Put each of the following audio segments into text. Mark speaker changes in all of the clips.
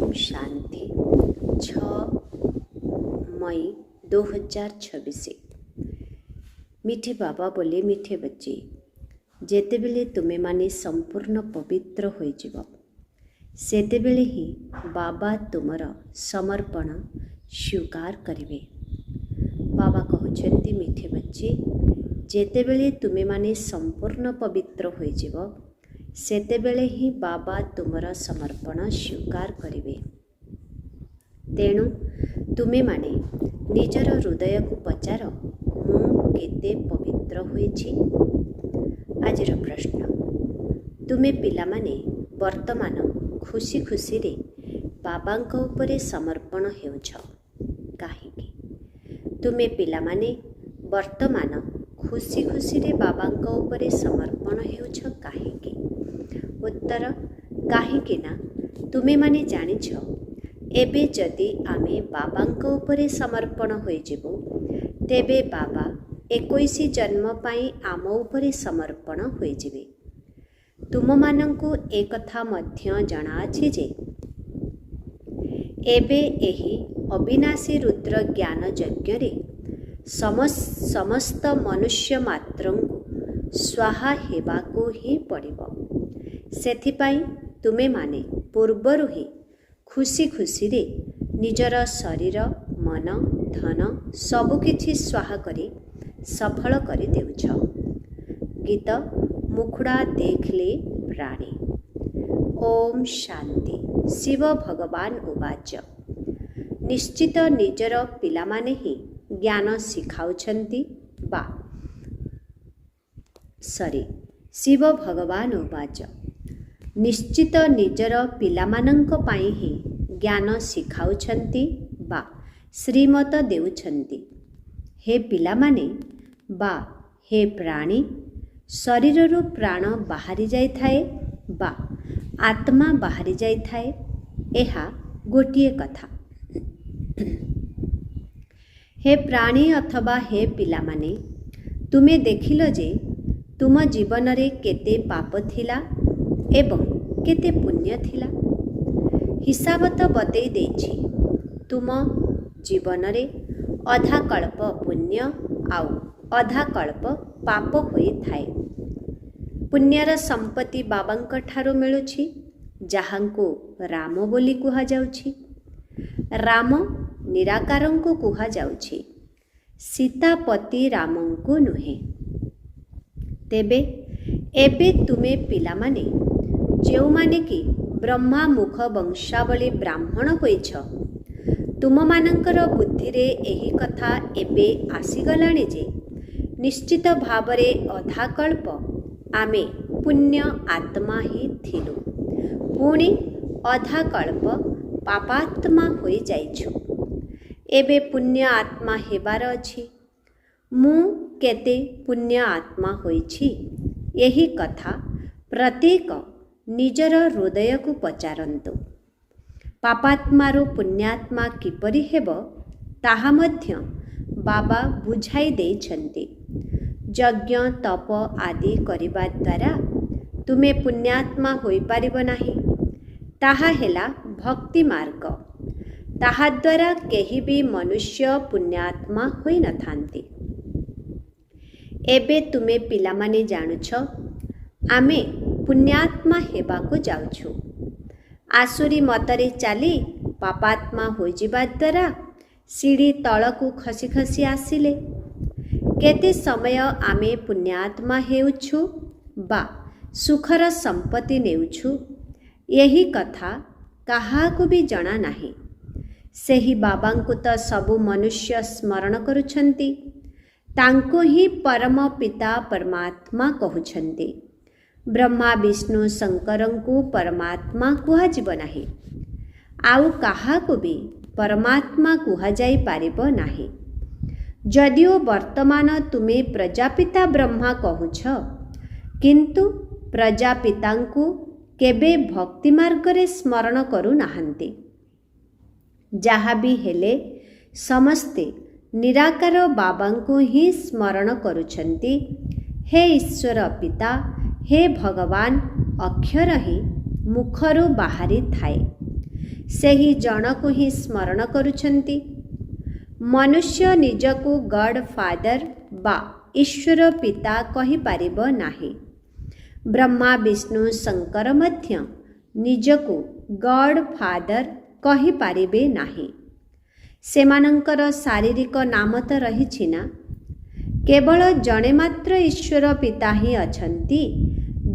Speaker 1: ओम शांति 6 मई 2026। मिठे बाबा बोले, मिठे बच्चे, जेतेबेले तुमे माने संपूर्ण पवित्र होइजिव सेतेबेले ही बाबा तुमर समर्पण स्वीकार करिवे। बाबा कहउछन्ति, मिठे बच्चे, जेतेबेले तुमे माने संपूर्ण पवित्र होइजिव सेतेबेले ही बाबा तुमर समर्पण स्वीकार करिवे। तेणु तुमे माने निजर हृदय को पचार, मु केते पवित्र होइछि। आजिर प्रश्न, तुमे पिला माने वर्तमान खुशी खुशी रे बाबांक उपरे समर्पण हेउछ काहेकि? तुमे पिला माने वर्तमान खुशी खुशी रे बाबांक उपरे समर्पण हेउछ काहेकि? उत्तर, काहेकि ना तुमे माने जानिछ एबे जदि आमे बाबांक उपरे समर्पण होइजिबु तेबे बाबा 21 जन्म पाई आम उपरे समर्पण होइजिबे। तुममानंकु एक कथा मध्य जଣା अछि जे एबे एही अविनाशी रुद्र ज्ञान यज्ञ रे समस्त मनुष्य मात्रंकु स्वाहा हेबाकु ही पड़िबो। सेथिपाई तुमे माने पूर्वरु ही खुशी खुशी रे निजर शरीर मन धन सबुकिछि स्वाहा करी सफल करी देउछ। गीत मुखुड़ा देखले प्राणी। ओम शांति। शिव भगवान उवाच, निश्चित निजर पिलामाने ही ज्ञान शिखाउछन्ति बा शिव भगवान उवाच, निश्चित निजर पिलामानंक पाई ही ज्ञान शिखाउछन्ति बा श्रीमत देउछन्ति। हे पिलामाने बा हे प्राणी, शरीररु प्राण बाहरी जाई थाए बा आत्मा बाहरी जाई थाए, एहा गोटिए कथा। हे प्राणी अथवा हे पिलामाने, तुमे देखिल जे तुम जीवन रे केते पाप थिला एवं केते पुण्य थिला। हिसाब तो बतई देछि। तुम जीवन रे अधा कल्प पुण्य आउ अधा कल्प पाप होई थाए। पुण्यर संपत्ति बाबांक ठारो मिलुछि, जाहांको राम बोली कुहा जाउछि। राम निराकारंको कुहा जाउछि, सीतापति रामंको नुहे। तेबे एबे तुमे पिलामाने जेउ माने कि ब्रह्मा मुख वंशावली ब्राह्मण होइछ, तुममानंकर बुद्धि रे एही कथा एबे आसीगलाणी जे निश्चित भावरे अधा कल्प आमे पुण्य आत्मा ही थिलु, पुणी अधा कल्प पापात्मा होई जाइछु। एबे पुण्य आत्मा हेबार अछि। मु केते पुण्य आत्मा होइछि, यही कथा प्रत्येक निजर हृदय को पचारंतु। पापात्मारु पुण्यात्मा किपरि हेब ताहा मध्य बाबा बुझाई देइछन्ति। यज्ञ तप आदि करिबा द्वारा तुमे पुण्यात्मा होई पारिबो नाही। ताहा हेला भक्ति मार्ग। ताहा द्वारा केही भी मनुष्य पुण्यात्मा होई न थांती। एबे तुमे पिलामाने जानुछ आमे पुण्यात्मा हेबाको जाउछु। आसुरी मतरे चाली पापात्मा होई जिबा द्वारा सीढ़ी तळकु खसी खसी आसिले। केते समय आमे पुण्यात्मा हेउछु बा सुखर संपत्ति नेउछु, यही कथा काहाकु भी जଣା नाही। सेही बाबांकु तो सबु मनुष्य स्मरण करुछन्ति, तांको ही परम पिता परमात्मा कहुछन्ति। ब्रह्मा विष्णु शंकरंकु परमात्मा कुहा जीव नाही, आउ काहाकु भी परमात्मा कुहा जाई पारिबो नाही। जदिओ वर्तमान तुमे प्रजापिता ब्रह्मा कहुछ, किंतु प्रजापितांकु केबे भक्ति मार्ग रे स्मरण करू नाहंती। जहा भी हेले समस्ते निराकार बाबांकु ही स्मरण करुछन्ति। हे ईश्वर पिता, हे भगवान अक्षर ही मुखरू बाहरी थाए। ସେହି ଜଣକୁ ହିଁ ସ୍ମରଣ କରୁଛନ୍ତି। ମନୁଷ୍ୟ ନିଜକୁ ଗଡ୍ ଫାଦର ବା ଈଶ୍ୱର ପିତା କହିପାରିବ ନାହିଁ। ବ୍ରହ୍ମା ବିଷ୍ଣୁ ଶଙ୍କର ମଧ୍ୟ ନିଜକୁ ଗଡ୍ ଫାଦର କହିପାରିବେ ନାହିଁ। ସେମାନଙ୍କର ଶାରୀରିକ ନାମ ତ ରହିଛି ନା। କେବଳ ଜଣେ ମାତ୍ର ଈଶ୍ୱର ପିତା ହିଁ ଅଛନ୍ତି,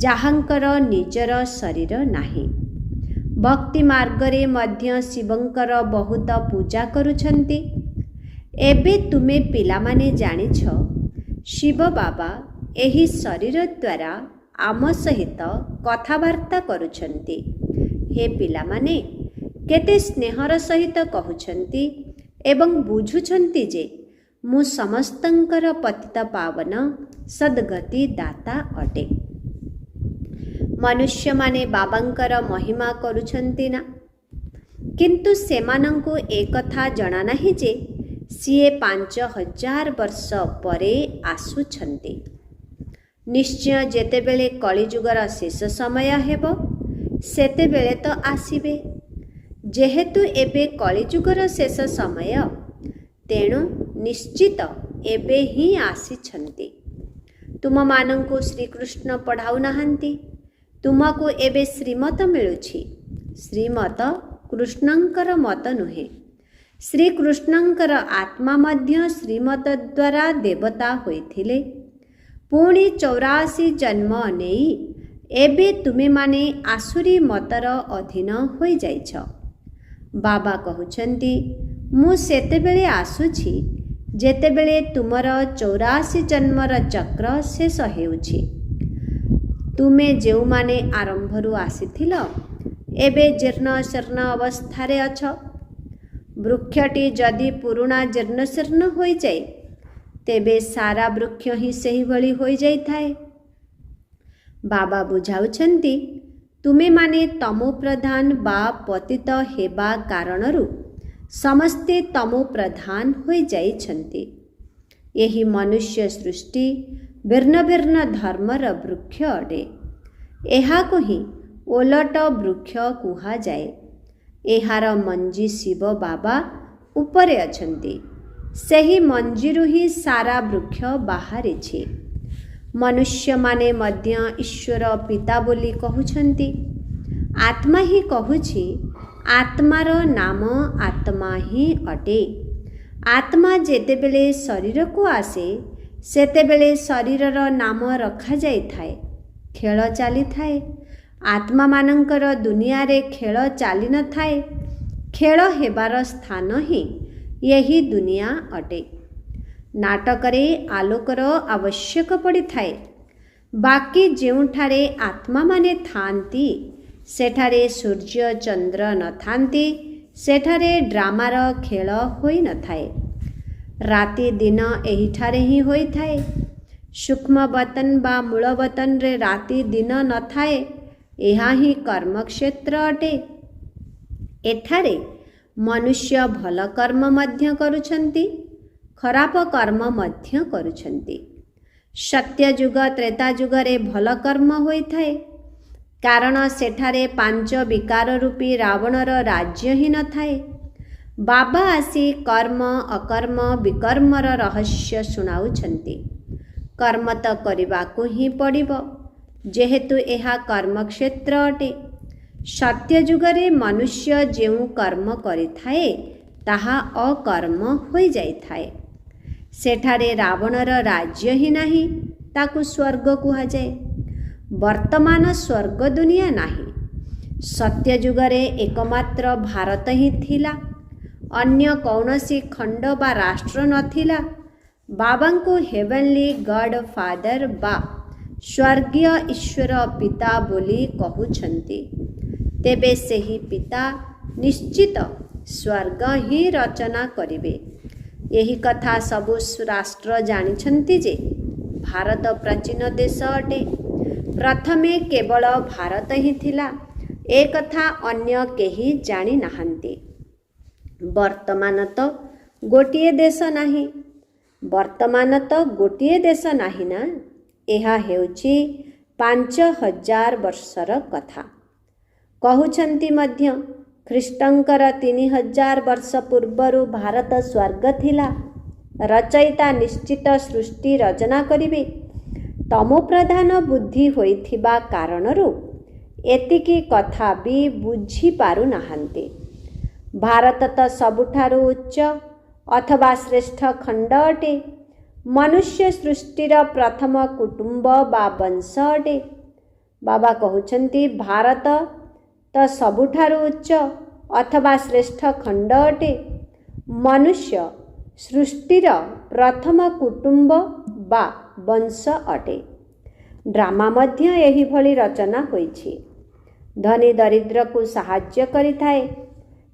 Speaker 1: ଯାହାଙ୍କର ନିଜର ଶରୀର ନାହିଁ। ଭକ୍ତି ମାର୍ଗରେ ମଧ୍ୟ ଶିବଙ୍କର ବହୁତ ପୂଜା କରୁଛନ୍ତି। ଏବେ ତୁମେ ପିଲାମାନେ ଜାଣିଛ, ଶିବ ବାବା ଏହି ଶରୀର ଦ୍ୱାରା ଆମ ସହିତ କଥାବାର୍ତ୍ତା କରୁଛନ୍ତି। ହେ ପିଲାମାନେ, କେତେ ସ୍ନେହର ସହିତ କହୁଛନ୍ତି ଏବଂ ବୁଝୁଛନ୍ତି ଯେ ମୁଁ ସମସ୍ତଙ୍କର ପତିତ ପାବନ ସଦ୍ଗତି ଦାତା ଅଟେ। ମନୁଷ୍ୟମାନେ ବାବାଙ୍କର ମହିମା କରୁଛନ୍ତି ନା, କିନ୍ତୁ ସେମାନଙ୍କୁ ଏକଥା ଜଣା ନାହିଁ ଯେ ସିଏ 5000 ବର୍ଷ ପରେ ଆସୁଛନ୍ତି। ନିଶ୍ଚୟ ଯେତେବେଳେ କଳିଯୁଗର ଶେଷ ସମୟ ହେବ, ସେତେବେଳେ ତ ଆସିବେ। ଯେହେତୁ ଏବେ କଳିଯୁଗର ଶେଷ ସମୟ, ତେଣୁ ନିଶ୍ଚିତ ଏବେ ହିଁ ଆସିଛନ୍ତି। ତୁମମାନଙ୍କୁ ଶ୍ରୀକୃଷ୍ଣ ପଢ଼ାଉନାହାନ୍ତି, ତୁମକୁ ଏବେ ଶ୍ରୀମତ ମିଳୁଛି। ଶ୍ରୀମତ କୃଷ୍ଣଙ୍କର ମତ ନୁହେଁ। ଶ୍ରୀକୃଷ୍ଣଙ୍କର ଆତ୍ମା ମଧ୍ୟ ଶ୍ରୀମତ ଦ୍ୱାରା ଦେବତା ହୋଇଥିଲେ। ପୁଣି 84 ଜନ୍ମ ନେଇ ଏବେ ତୁମେମାନେ ଆସୁରୀ ମତର ଅଧୀନ ହୋଇଯାଇଛ। ବାବା କହୁଛନ୍ତି, ମୁଁ ସେତେବେଳେ ଆସୁଛି ଯେତେବେଳେ ତୁମର 84 ଜନ୍ମର ଚକ୍ର ଶେଷ ହେଉଛି। ତୁମେ ଯେଉଁମାନେ ଆରମ୍ଭରୁ ଆସିଥିଲ, ଏବେ ଜୀର୍ଣ୍ଣ ଶୀର୍ଣ୍ଣ ଅବସ୍ଥାରେ ଅଛ। ବୃକ୍ଷଟି ଯଦି ପୁରୁଣା ଜୀର୍ଣ୍ଣ ଶୀର୍ଣ୍ଣ ହୋଇଯାଏ, ତେବେ ସାରା ବୃକ୍ଷ ହିଁ ସେହିଭଳି ହୋଇଯାଇଥାଏ। ବାବା ବୁଝାଉଛନ୍ତି, ତୁମେମାନେ ତମୋ ପ୍ରଧାନ ବା ପତିତ ହେବା କାରଣରୁ ସମସ୍ତେ ତମୋ ପ୍ରଧାନ ହୋଇଯାଇଛନ୍ତି। ଏହି ମନୁଷ୍ୟ ସୃଷ୍ଟି ଭିନ୍ନ ଭିନ୍ନ ଧର୍ମର ବୃକ୍ଷ ଅଟେ। ଏହାକୁ ହିଁ ଓଲଟ ବୃକ୍ଷ କୁହାଯାଏ। ଏହାର ମଞ୍ଜି ଶିବ ବାବା ଉପରେ ଅଛନ୍ତି। ସେହି ମଞ୍ଜିରୁ ହିଁ ସାରା ବୃକ୍ଷ ବାହାରିଛି। ମନୁଷ୍ୟମାନେ ମଧ୍ୟ ଈଶ୍ୱର ପିତା ବୋଲି କହୁଛନ୍ତି। ଆତ୍ମା ହିଁ କହୁଛି, ଆତ୍ମାର ନାମ ଆତ୍ମା ହିଁ ଅଟେ। ଆତ୍ମା ଯେତେବେଳେ ଶରୀରକୁ ଆସେ, ସେତେବେଳେ ଶରୀରର ନାମ ରଖାଯାଇଥାଏ। ଖେଳ ଚାଲିଥାଏ। ଆତ୍ମାମାନଙ୍କର ଦୁନିଆରେ ଖେଳ ଚାଲିନଥାଏ। ଖେଳ ହେବାର ସ୍ଥାନ ହିଁ ଏହି ଦୁନିଆ ଅଟେ। ନାଟକରେ ଆଲୋକର ଆବଶ୍ୟକ ପଡ଼ିଥାଏ। ବାକି ଯେଉଁଠାରେ ଆତ୍ମାମାନେ ଥାଆନ୍ତି, ସେଠାରେ ସୂର୍ଯ୍ୟ ଚନ୍ଦ୍ର ନଥାନ୍ତି। ସେଠାରେ ଡ୍ରାମାର ଖେଳ ହୋଇନଥାଏ। ରାତି ଦିନ ଏହିଠାରେ ହିଁ ହୋଇଥାଏ। ସୂକ୍ଷ୍ମ ବତନ ବା ମୂଳ ବତନରେ ରାତି ଦିନ ନଥାଏ। ଏହା ହିଁ କର୍ମକ୍ଷେତ୍ର ଅଟେ। ଏଠାରେ ମନୁଷ୍ୟ ଭଲ କର୍ମ ମଧ୍ୟ କରୁଛନ୍ତି, ଖରାପ କର୍ମ ମଧ୍ୟ କରୁଛନ୍ତି। ସତ୍ୟଯୁଗ ତ୍ରେତା ଯୁଗରେ ଭଲ କର୍ମ ହୋଇଥାଏ, କାରଣ ସେଠାରେ 5 ବିକାର ରୂପୀ ରାବଣର ରାଜ୍ୟ ହିଁ ନଥାଏ। ବାବା ଆସି କର୍ମ ଅକର୍ମ ବିକର୍ମର ରହସ୍ୟ ଶୁଣାଉଛନ୍ତି। କର୍ମ ତ କରିବାକୁ ହିଁ ପଡ଼ିବ, ଯେହେତୁ ଏହା କର୍ମକ୍ଷେତ୍ର ଅଟେ। ସତ୍ୟଯୁଗରେ ମନୁଷ୍ୟ ଯେଉଁ କର୍ମ କରିଥାଏ, ତାହା ଅକର୍ମ ହୋଇଯାଇଥାଏ। ସେଠାରେ ରାବଣର ରାଜ୍ୟ ହିଁ ନାହିଁ, ତାକୁ ସ୍ୱର୍ଗ କୁହାଯାଏ। ବର୍ତ୍ତମାନ ସ୍ୱର୍ଗ ଦୁନିଆ ନାହିଁ। ସତ୍ୟଯୁଗରେ ଏକମାତ୍ର ଭାରତ ହିଁ ଥିଲା। ଅନ୍ୟ କୌଣସି ଖଣ୍ଡ ବା ରାଷ୍ଟ୍ର ନଥିଲା। ବାବାଙ୍କୁ ହେଭେନଲି ଗଡ୍ ଫାଦର ବା ସ୍ୱର୍ଗୀୟ ଈଶ୍ୱର ପିତା ବୋଲି କହୁଛନ୍ତି। ତେବେ ସେହି ପିତା ନିଶ୍ଚିତ ସ୍ୱର୍ଗ ହିଁ ରଚନା କରିବେ। ଏହି କଥା ସବୁ ରାଷ୍ଟ୍ର ଜାଣିଛନ୍ତି ଯେ ଭାରତ ପ୍ରାଚୀନ ଦେଶ ଅଟେ। ପ୍ରଥମେ କେବଳ ଭାରତ ହିଁ ଥିଲା। ଏ କଥା ଅନ୍ୟ କେହି ଜାଣିନାହାନ୍ତି। ବର୍ତ୍ତମାନ ତ ଗୋଟିଏ ଦେଶ ନାହିଁ। ବର୍ତ୍ତମାନ ତ ଗୋଟିଏ ଦେଶ ନାହିଁ ନା। ଏହା ହେଉଛି 5000 ବର୍ଷର କଥା। କହୁଛନ୍ତି ମଧ୍ୟ ଖ୍ରୀଷ୍ଟଙ୍କର 3000 ବର୍ଷ ପୂର୍ବରୁ ଭାରତ ସ୍ୱର୍ଗ ଥିଲା। ରଚୟିତା ନିଶ୍ଚିତ ସୃଷ୍ଟି ରଚନା କରିବେ। ତମୋପ୍ରଧାନ ବୁଦ୍ଧି ହୋଇଥିବା କାରଣରୁ ଏତିକି କଥା ବି ବୁଝିପାରୁନାହାନ୍ତି। ଭାରତ ତ ସବୁଠାରୁ ଉଚ୍ଚ ଅଥବା ଶ୍ରେଷ୍ଠ ଖଣ୍ଡ ଅଟେ। ମନୁଷ୍ୟ ସୃଷ୍ଟିର ପ୍ରଥମ କୁଟୁମ୍ବ ବା ବଂଶ ଅଟେ। ବାବା କହୁଛନ୍ତି ଭାରତ ତ ସବୁଠାରୁ ଉଚ୍ଚ ଅଥବା ଶ୍ରେଷ୍ଠ ଖଣ୍ଡ ଅଟେ। ମନୁଷ୍ୟ ସୃଷ୍ଟିର ପ୍ରଥମ କୁଟୁମ୍ବ ବା ବଂଶ ଅଟେ। ଡ୍ରାମା ମଧ୍ୟ ଏହିଭଳି ରଚନା ହୋଇଛି। ଧନୀ ଦରିଦ୍ରକୁ ସାହାଯ୍ୟ କରିଥାଏ।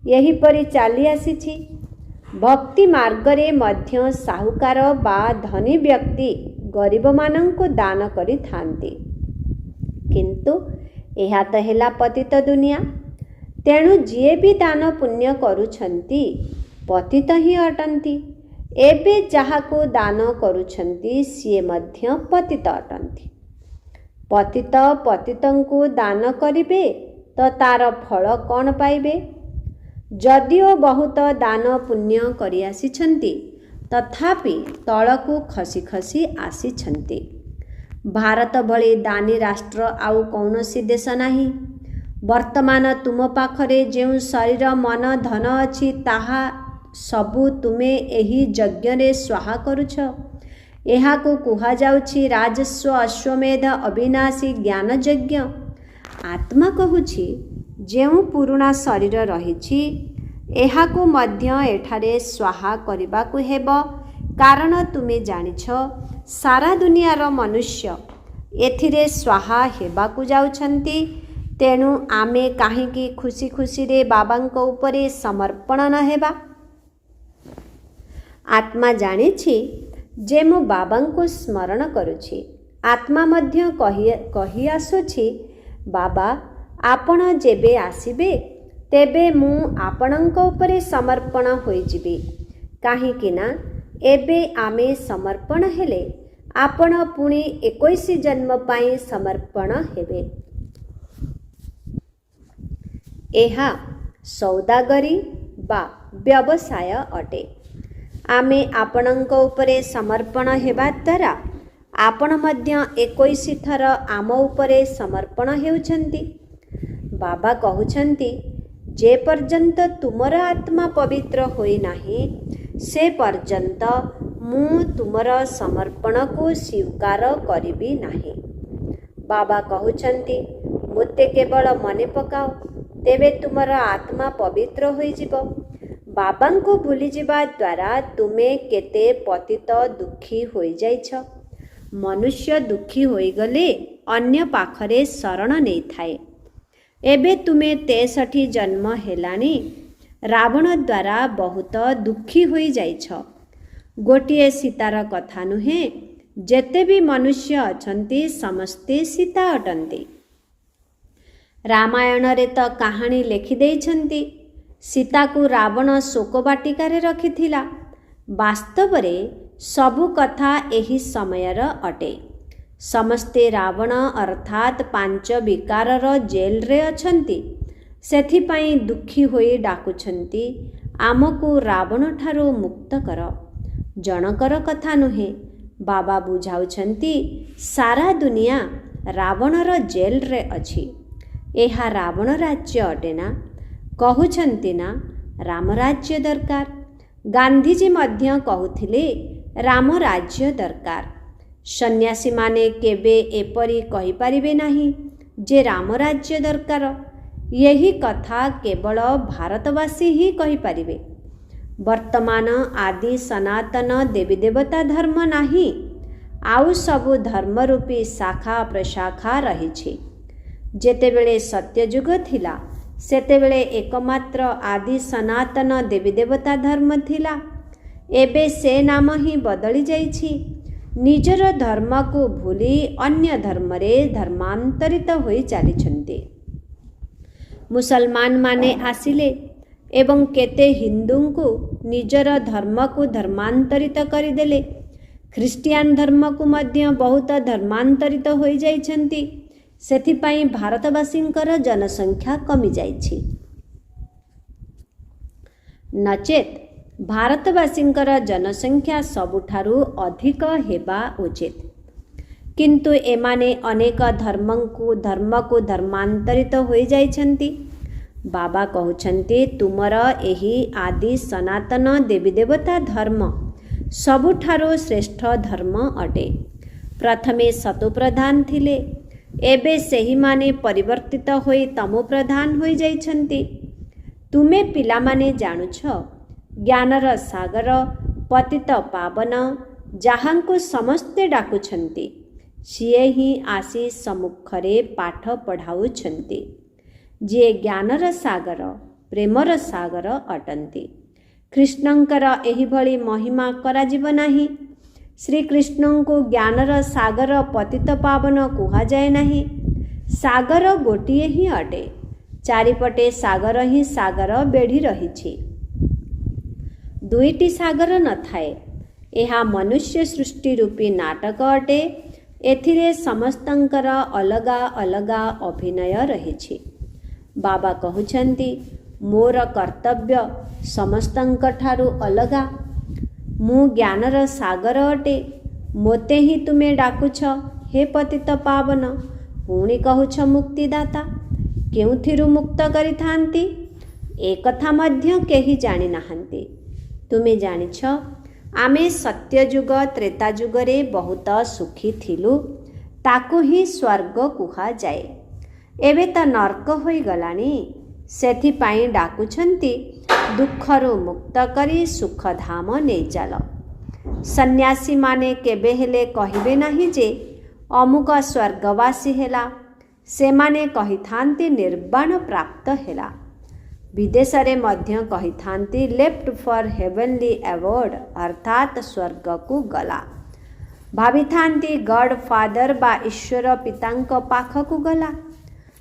Speaker 1: ଏହିପରି ଚାଲି ଆସିଛି। ଭକ୍ତି ମାର୍ଗରେ ମଧ୍ୟ ସାହୁକାର ବା ଧନୀ ବ୍ୟକ୍ତି ଗରିବମାନଙ୍କୁ ଦାନ କରିଥାନ୍ତି। କିନ୍ତୁ ଏହା ତ ହେଲା ପତିତ ଦୁନିଆ। ତେଣୁ ଯିଏ ବି ଦାନ ପୁଣ୍ୟ କରୁଛନ୍ତି ପତିତ ହିଁ ଅଟନ୍ତି। ଏବେ ଯାହାକୁ ଦାନ କରୁଛନ୍ତି ସିଏ ମଧ୍ୟ ପତିତ ଅଟନ୍ତି। ପତିତ ପତିତଙ୍କୁ ଦାନ କରିବେ ତ ତାର ଫଳ କ'ଣ ପାଇବେ? ଯଦିଓ ବହୁତ ଦାନ ପୁଣ୍ୟ କରିଆସିଛନ୍ତି ତଥାପି ତଳକୁ ଖସି ଖସି ଆସିଛନ୍ତି। ଭାରତ ଭଳି ଦାନୀ ରାଷ୍ଟ୍ର ଆଉ କୌଣସି ଦେଶ ନାହିଁ। ବର୍ତ୍ତମାନ ତୁମ ପାଖରେ ଯେଉଁ ଶରୀର ମନ ଧନ ଅଛି ତାହା ସବୁ ତୁମେ ଏହି ଯଜ୍ଞରେ ସ୍ୱାହା କରୁଛ। ଏହାକୁ କୁହାଯାଉଛି ରାଜସ୍ୱ ଅଶ୍ୱମେଧ ଅବିନାଶୀ ଜ୍ଞାନ ଯଜ୍ଞ। ଆତ୍ମା କହୁଛି ଯେଉଁ ପୁରୁଣା ଶରୀର ରହିଛି ଏହାକୁ ମଧ୍ୟ ଏଠାରେ ସ୍ୱାହା କରିବାକୁ ହେବ। କାରଣ ତୁମେ ଜାଣିଛ ସାରା ଦୁନିଆର ମନୁଷ୍ୟ ଏଥିରେ ସ୍ୱାହା ହେବାକୁ ଯାଉଛନ୍ତି। ତେଣୁ ଆମେ କାହିଁକି ଖୁସି ଖୁସିରେ ବାବାଙ୍କ ଉପରେ ସମର୍ପଣ ନ ହେବା? ଆତ୍ମା ଜାଣିଛି ଯେ ମୁଁ ବାବାଙ୍କୁ ସ୍ମରଣ କରୁଛି। ଆତ୍ମା ମଧ୍ୟ କହି ଆସୁଛି ବାବା ଆପଣ ଯେବେ ଆସିବେ ତେବେ ମୁଁ ଆପଣଙ୍କ ଉପରେ ସମର୍ପଣ ହୋଇଯିବି। କାହିଁକି ନା ଏବେ ଆମେ ସମର୍ପଣ ହେଲେ ଆପଣ ପୁଣି 21 ଜନ୍ମ ପାଇଁ ସମର୍ପଣ ହେବେ। ଏହା ସୌଦାଗରୀ ବା ବ୍ୟବସାୟ ଅଟେ। ଆମେ ଆପଣଙ୍କ ଉପରେ ସମର୍ପଣ ହେବା ଦ୍ୱାରା ଆପଣ ମଧ୍ୟ 21 ଥର ଆମ ଉପରେ ସମର୍ପଣ ହେଉଛନ୍ତି। ବାବା କହୁଛନ୍ତି ଯେ ପର୍ଯ୍ୟନ୍ତ ତୁମର ଆତ୍ମା ପବିତ୍ର ହୋଇନାହିଁ ସେ ପର୍ଯ୍ୟନ୍ତ ମୁଁ ତୁମର ସମର୍ପଣକୁ ସ୍ୱୀକାର କରିବି ନାହିଁ। ବାବା କହୁଛନ୍ତି ମୋତେ କେବଳ ମନେ ପକାଅ ତେବେ ତୁମର ଆତ୍ମା ପବିତ୍ର ହୋଇଯିବ। ବାବାଙ୍କୁ ଭୁଲିଯିବା ଦ୍ୱାରା ତୁମେ କେତେ ପତିତ ଦୁଃଖୀ ହୋଇଯାଇଛ। ମନୁଷ୍ୟ ଦୁଃଖୀ ହୋଇଗଲେ ଅନ୍ୟ ପାଖରେ ଶରଣ ନେଇଥାଏ। ଏବେ ତୁମେ 63 ଜନ୍ମ ହେଲାଣି। ରାବଣ ଦ୍ୱାରା ବହୁତ ଦୁଃଖୀ ହୋଇଯାଇଛ। ଗୋଟିଏ ସୀତାର କଥା ନୁହେଁ, ଯେତେ ବି ମନୁଷ୍ୟ ଅଛନ୍ତି ସମସ୍ତେ ସୀତା ଅଟନ୍ତି। ରାମାୟଣରେ ତ କାହାଣୀ ଲେଖିଦେଇଛନ୍ତି ସୀତାକୁ ରାବଣ ଶୋକ ବାଟିକାରେ ରଖିଥିଲା। ବାସ୍ତବରେ ସବୁ କଥା ଏହି ସମୟର ଅଟେ। ସମସ୍ତେ ରାବଣ ଅର୍ଥାତ୍ 5 ବିକାରର ଜେଲରେ ଅଛନ୍ତି। ସେଥିପାଇଁ ଦୁଃଖୀ ହୋଇ ଡାକୁଛନ୍ତି ଆମକୁ ରାବଣଠାରୁ ମୁକ୍ତ କର। ଜଣକର କଥା ନୁହେଁ, ବାବା ବୁଝାଉଛନ୍ତି ସାରା ଦୁନିଆ ରାବଣର ଜେଲରେ ଅଛି। ଏହା ରାବଣ ରାଜ୍ୟ ଅଟେ ନା? କହୁଛନ୍ତି ନା ରାମ ରାଜ୍ୟ ଦରକାର। ଗାନ୍ଧୀଜୀ ମଧ୍ୟ କହୁଥିଲେ ରାମ ରାଜ୍ୟ ଦରକାର। ସନ୍ନ୍ୟାସୀମାନେ କେବେ ଏପରି କହିପାରିବେ ନାହିଁ ଯେ ରାମ ରାଜ୍ୟ ଦରକାର। ଏହି କଥା କେବଳ ଭାରତବାସୀ ହିଁ କହିପାରିବେ। ବର୍ତ୍ତମାନ ଆଦି ସନାତନ ଦେବୀ ଦେବତା ଧର୍ମ ନାହିଁ, ଆଉ ସବୁ ଧର୍ମ ରୂପୀ ଶାଖା ପ୍ରଶାଖା ରହିଛି। ଯେତେବେଳେ ସତ୍ୟଯୁଗ ଥିଲା ସେତେବେଳେ ଏକମାତ୍ର ଆଦି ସନାତନ ଦେବୀ ଦେବତା ଧର୍ମ ଥିଲା। ଏବେ ସେ ନାମ ହିଁ ବଦଳି ଯାଇଛି। ନିଜର ଧର୍ମକୁ ଭୁଲି ଅନ୍ୟ ଧର୍ମରେ ଧର୍ମାନ୍ତରିତ ହୋଇ ଚାଲିଛନ୍ତି। ମୁସଲମାନ ମାନେ ଆସିଲେ ଏବଂ କେତେ ହିନ୍ଦୁଙ୍କୁ ନିଜର ଧର୍ମକୁ ଧର୍ମାନ୍ତରିତ କରିଦେଲେ। ଖ୍ରୀଷ୍ଟିଆନ ଧର୍ମକୁ ମଧ୍ୟ ବହୁତ ଧର୍ମାନ୍ତରିତ ହୋଇଯାଇଛନ୍ତି। ସେଥିପାଇଁ ଭାରତବାସୀଙ୍କର ଜନସଂଖ୍ୟା କମିଯାଇଛି। नचेत भारतवासींकर जनसंख्या सबुठारु अधिक हेबा उचित। किंतु एमाने अनेक धर्मको धर्मांतरित होई जाइछन्ति। बाबा कहउछन्ति तुमर एही आदि सनातन देवी देवता धर्म सबुठारु श्रेष्ठ धर्म अटे। प्रथमे सतोप्रधान थिले, एबे सेही माने परिवर्तित होई तमोप्रधान होई जाइछन्ति। तुमे पिलामाने जानुछ ज्ञानर सागर पतित पावन जाहांको समस्ते डाकुछन्ति सिए ही आसी सम्मुखरे पाठ पढ़ाउछन्ति। जे ज्ञानर सागर प्रेमर सागर अटन्ति। कृष्णंकर एही भली महिमा कराजिब नाही। श्रीकृष्ण को ज्ञानर सागर पतित पावन कुहा जाए नाही। सागर गोटिए ही अटे। चारिपटे सागर ही सागर बेढ़ी रहिछि। दुईटी सागर न थाए। एहा मनुष्य सृष्टि रूपी नाटक अटे। एथिरे समस्तंकर अलगा अलगा अभिनय रहिछि। बाबा कहउछन्ति मोर कर्तव्य समस्तंक ठारु अलगा। मु ज्ञानर सागर अटे। मोते ही तुमे डाकुछ हे पतित पावन। पुणी कहउछ मुक्तिदाता। केउथिरु मुक्त करिथांती ए कथा मध्य केही जानि नाहंती। तुमे जानिछ आमे सत्ययुग त्रेतायुगरे बहुत सुखी थिलु। ताकु ही स्वर्ग कुहा जाए। एबे त नर्क होई गलानी। सेथिपाई डाकुछन्ति दुखरु मुक्त करी सुख धाम नै चाल। सन्यासी माने केबे हेले कहिबे नाही जे अमुक स्वर्गवासी हेला। सेमाने कहिथांती निर्वाण प्राप्त हेला। विदेशरे मध्य कहिथांती लेफ्ट फॉर हेवनली अवॉर्ड अर्थात स्वर्ग को गला। भाविथांती गॉड फादर बा ईश्वर पितांक पाखकु गला।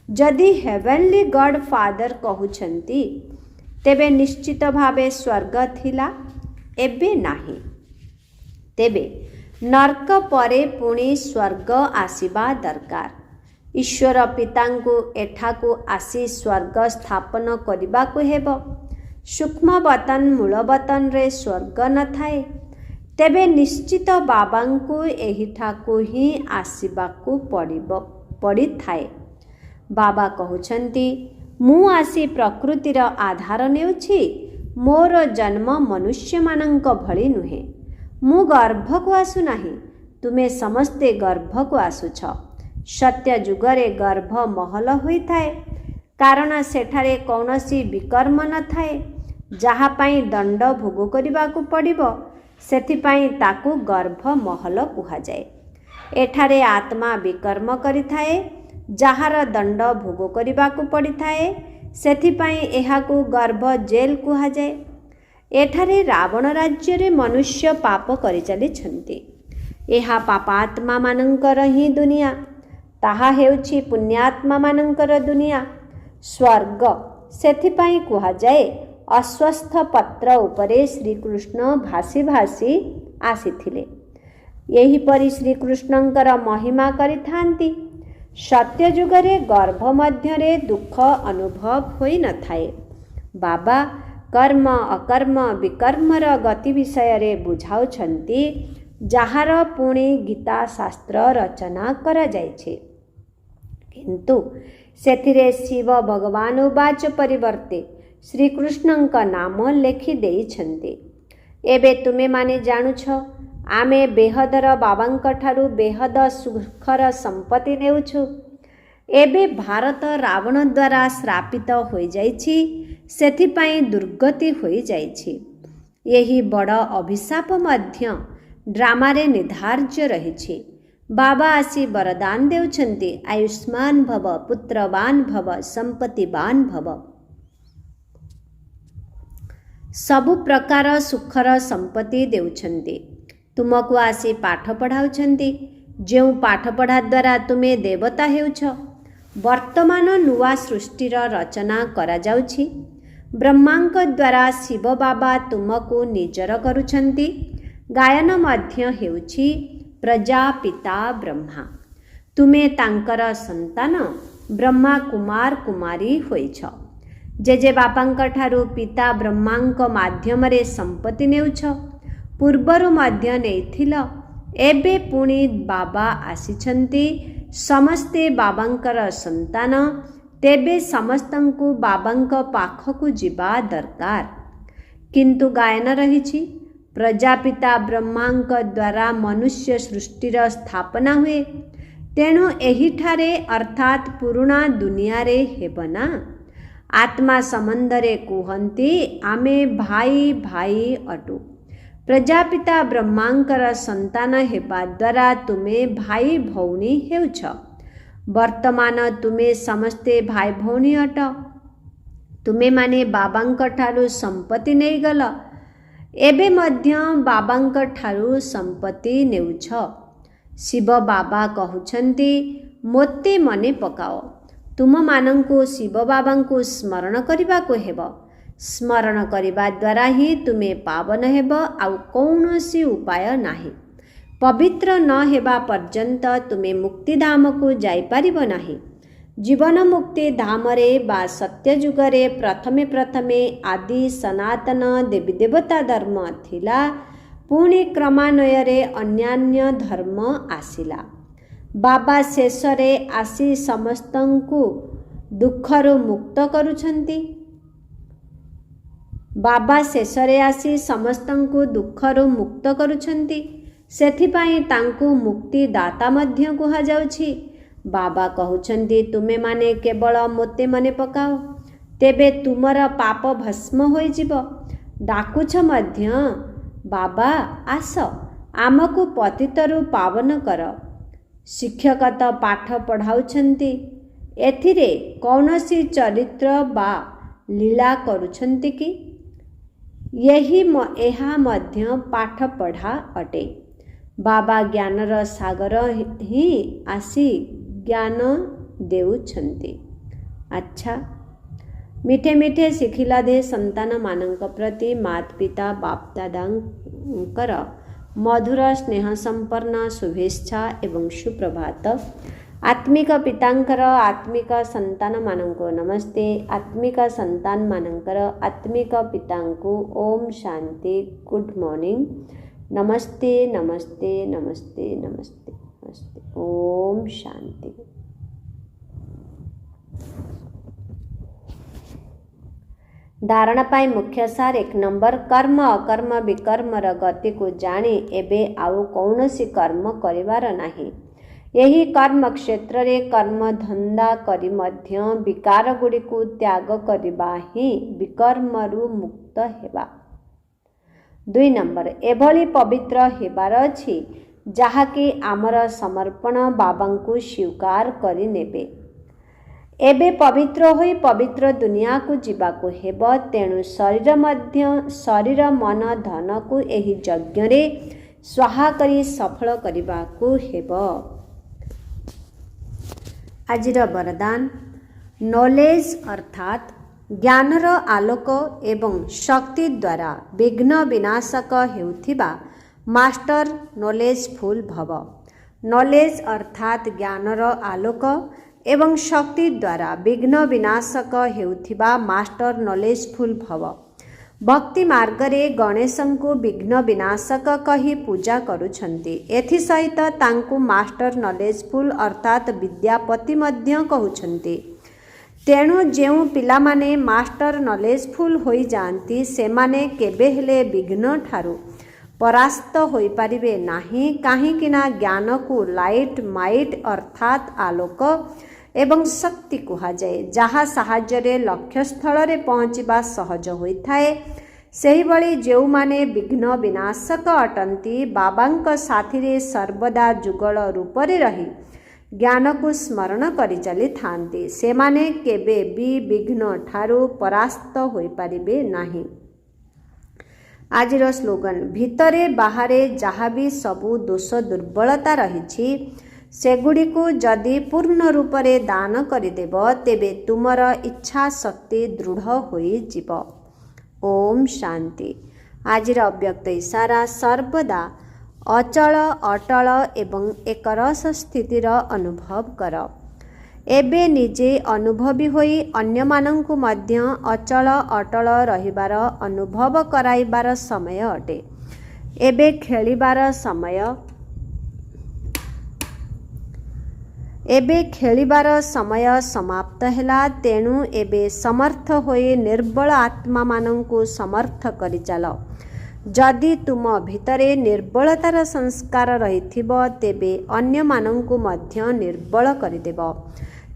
Speaker 1: जदि हेवनली गॉड फादर कहउछन्ति तेबे निश्चित भावे स्वर्ग थिला। एबे नाही। तेबे नर्क परे पुणी स्वर्ग आसीबा दरकार। ईश्वर पितांकु एठाकु आसी स्वर्ग स्थापन करिबाकु हेबो। सूक्ष्म बतन मूल बतन रे स्वर्ग न थाए। तेबे निश्चित बाबांकु एहिठाकु ही आसीबाकु पड़ी थाए। बाबा कहउछन्ति मु आसी प्रकृतिर आधार नेउछि। मोर जन्म मनुष्य मानंक भଳି नुहे। मु गर्भको आसु नाही। तुमे समस्ते गर्भको आसुछ। सत्य जुगरे गर्भ महल होई थाए। कारण सेठारे कौनसी विकर्म न थाए। जहा पाई दंड भोग करिबाकु पड़िबो सेथिपाई ताकु गर्भ महल कुहा जाए। एठारे आत्मा विकर्म करिथाए। जहार दंड भोग करिबाकु पड़िथाए सेथिपाई एहाकु गर्भ जेल कुहा जाए। एठारे रावण राज्य रे मनुष्य पाप करि चलिछन्ति। एहा पापात्मा मानंकर ही दुनिया। ताहा हेउछि पुण्यात्मा मानंकर दुनिया। स्वर्ग सेथिपाई कुहा जाए। अस्वस्थ पत्र उपरे श्रीकृष्ण भासी भासी आसीथिले। यही परि श्रीकृष्णंकर महिमा करिथांती। सत्य जुगरे गर्भ मध्यरे दुख अनुभव होई न थाए। बाबा कर्म अकर्म विकर्मर गति विषय रे बुझाउछन्ति। जहार पुणी गीता शास्त्र रचना करा जाइछे। किंतु सेथिरे शिव भगवान उवाच परिवर्ते श्रीकृष्णंक नाम लेखि देइछन्ति। एबे तुमे माने जानुछ आमे बेहदर बाबांक ठारु बेहद सुखर संपत्ति नेउछु। एबे भारत रावण द्वारा श्रापित होई जाइछि। सेथिपाई दुर्गति होई जाइछि। यही बड़ अभिशाप मध्य ड्रामा रे निर्धार्य रहिछि। बाबा आसी वरदान देउछन्ति आयुष्मान भव पुत्रवान भव संपत्तिवान भव। सबु प्रकार सुखर संपत्ति देउछन्ति। तुमको आसी पाठ पढ़ाउछन्ति। जेउ पाठ पढ़ा द्वारा तुमे देवता हेउछ। वर्तमान नुआ सृष्टिर रचना करा जाउछि। ब्रह्मांक द्वारा शिव बाबा तुमको निजर करुछन्ति। गायन मध्य हेउछि प्रजापिता ब्रह्मा। तुमे तांकर संतान ब्रह्मा कुमार कुमारी होइछ। जेजे बापांक ठारू पिता ब्रह्मांक माध्यमरे संपत्ति नेउछ, पूर्वरु मध्य नेइथिल, एबे पुणी बाबा आसिछन्ति, समस्ते बाबांकर संतान, तेबे समस्तंकु बाबांक पाखकु जिबा दरकार। किंतु गायन रहिछि, प्रजापिता ब्रह्मांक द्वारा मनुष्य सृष्टिर स्थापना हुए, तेणु एहिठारे अर्थात पुरुणा दुनिया रे हेबना। आत्मा संबंधरे कुहंती आमे भाई भाई अटु। प्रजापिता ब्रह्मांकर संतान हेबा द्वारा तुमे भाई भौणी हेउछ। वर्तमान तुमे समस्ते भाई भौणी अट। तुमे माने बाबांक ठारू संपत्ति नहीं गल, एबे मध्य बाबांक ठारू संपत्ति नेउछ। शिव बाबा कहउछन्ति, मोते मने पकाओ। तुम मानंकु शिव बाबांकु स्मरण करिबा को हेब। स्मरण करिबा द्वारा ही तुमे पावन हेब, आउ कौनसी उपाय नाही। पवित्र न हेबा पर्यंत तुमे मुक्तिधाम को जाई पारिबो नाही। जीवन मुक्ति धामरे बा सत्य जुगरे प्रथमे प्रथमे आदि सनातन देवी देवता धर्म थिला, पुणी क्रमान्वୟରେ अन्यान्य धर्म आसिला। बाबा शेषरे आसी समस्तंकु दुखरु मुक्त करुछन्ति। बाबा शेषरे आसी समस्तंकु दुखरु मुक्त करुछन्ति, सेथिपाई तांकु मुक्ति दाता मध्य कुहा जाउछि। बाबा कहउछन्ति, तुमे माने केवल मोते मने पकाओ, तेबे तुमर पाप भस्म होई जिव। डाकुछ मध्य, बाबा आस आमकु पतितरु पावन कर। शिक्षक तो पाठ पढ़ाउछन्ति, एथिरे कौनसी चरित्र बा लीला करुछन्ति कि? यही एहा मध्य पाठ पढ़ा अटे। बाबा ज्ञानर सागर ही आसी ज्ञान देउछन्ति। अच्छा, मिठे मिठे शिखिला दे संतान मानक प्रति मात पिता बाप दादांकर मधुर स्नेह संपन्न शुभेच्छा एवं सुप्रभात। आत्मिक पितांकर आत्मिक संतान मानंको नमस्ते। आत्मिक संतान मानंकर आत्मिक पितांको ओम शांति, गुड मॉर्निंग, नमस्ते नमस्ते नमस्ते नमस्ते नमस्ते, ओम शांति। धारणा पाई मुख्य सार 1 नंबर, कर्म अकर्म विकर्मर गति को जानी एबे आउ कौनसी कर्म करिवार नाही। यही कर्म क्षेत्र रे कर्म धंदा करी मध्य विकार गुड़ी को त्याग करिबा ही विकर्मरु मुक्त हेबा। 2 नंबर, एभली पवित्र हेबार अछि जाहाकि आमर समर्पण बाबांकु स्वीकार करि नेबे। एबे पवित्र होई पवित्र दुनिया को जीवा को हेब, तेणु शरीर मन धन को एही यज्ञ रे स्वाहा करी सफल करिबा को हेब। आजिर वरदान, नॉलेज अर्थात ज्ञानर आलोक एवं शक्ति द्वारा विघ्न विनाशक हेउथिबा मास्टर नॉलेजफुल भव। नॉलेज अर्थात ज्ञानर आलोक एवं शक्ति द्वारा विघ्न विनाशक हेउथिबा मास्टर नॉलेजफुल भव। भक्ति मार्ग रे गणेशंकु विघ्न विनाशक कही पूजा करुछन्ति। एथि सहित तांकु मास्टर नॉलेजफुल अर्थात विद्यापति मध्य कहुछन्ति। तेणु जेउ पिलामाने मास्टर नॉलेजफुल होई जांती, सेमाने केबे हेले विघ्न ठारू परास्त होई पारिबे नाही, काहीकिना ज्ञान को लाइट माइट अर्थात आलोक एवं शक्ति कुहा जाए, जहा साहाଯ୍ୟରେ लक्ष्य स्थल रे पहुँचवा सहज होइथाए। सेही भली जेउ माने विघ्न विनाशक अटंती, बाबांक साथी रे सर्वदा जुगल रूप रे रही ज्ञान को स्मरण करि चली थांती, सेमाने केबे भी विघ्न ठारू परास्त होई पारिबे नाही। आजिर स्लोगन, भितरे बाहरे जहाँ भी सबु दोष दुर्बलता रही सेगुड़ी को जदि पूर्ण रूप से दान करदेव, तेबे तुमर इच्छा शक्ति दृढ़ होई जीव। ओम शांति। आजिर अव्यक्त इशारा, सर्वदा अचल अटल एवं एक रस स्थितिर अनुभव कर। एबे निजे अनुभवी होई अन्यमानंकु मध्य अचल अटल रहिबार अनुभव कराइबार समय अटे। एबे खेलिबार समय समाप्त हैला। तेणु एबे समर्थ होई निर्बल आत्मा मानंकु समर्थ करि चाल। जदि तुम भितरे निर्बलतार संस्कार रहिथिब तेबे अन्य मानंकु मध्य निर्बल करिदेब।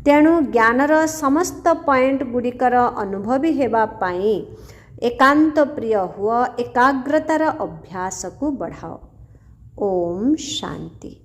Speaker 1: तेणु ज्ञानर समस्त पॉइंट गुड़िकर अनुभवी हेबा पाई एकांत प्रिय हुआ, एकाग्रतार अभ्यास को बढ़ाओ। ओम शांति।